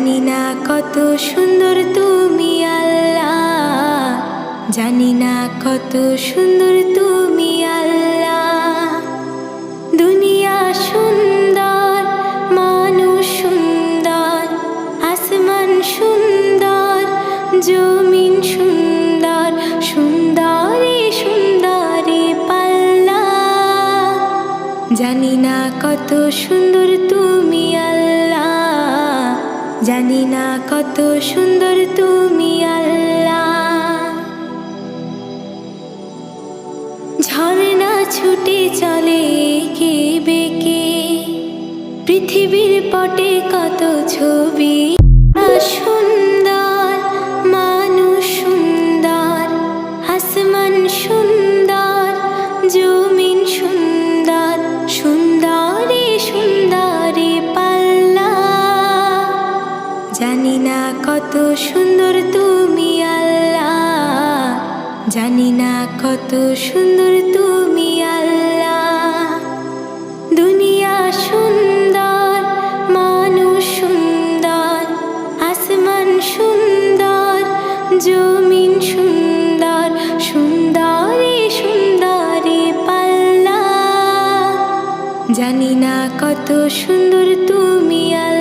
জানি না কত সুন্দর তুমি আল্লাহ, জানি না কত সুন্দর তুমি আল্লাহ। দুনিয়া সুন্দর, মানুষ সুন্দর, আসমান সুন্দর, জমিন সুন্দর, সুন্দরী সুন্দরী পাল্লা। জানি না কত সুন্দর তুমি আল্লাহ, জানি না কত সুন্দর তুমি আল্লাহ। ঝর্ণা ছুটে চলে কে বেঁকে, পৃথিবীর পটে কত ছবি। সুন্দর, মানুষ সুন্দর, আসমান সুন্দর, জমিন সুন্দর, সুন্দরী সুন্দরী পাল্লা। জানি না কত সুন্দর তুমি আল্লাহ, জানি না কত সুন্দর তুমি আল্লাহ। দুনিয়া সুন্দর, মানুষ সুন্দর, আসমান সুন্দর, জমিন সুন্দর, সুন্দরী সুন্দরী পাল্লা। জানি না কত সুন্দর তুমি আল্লাহ।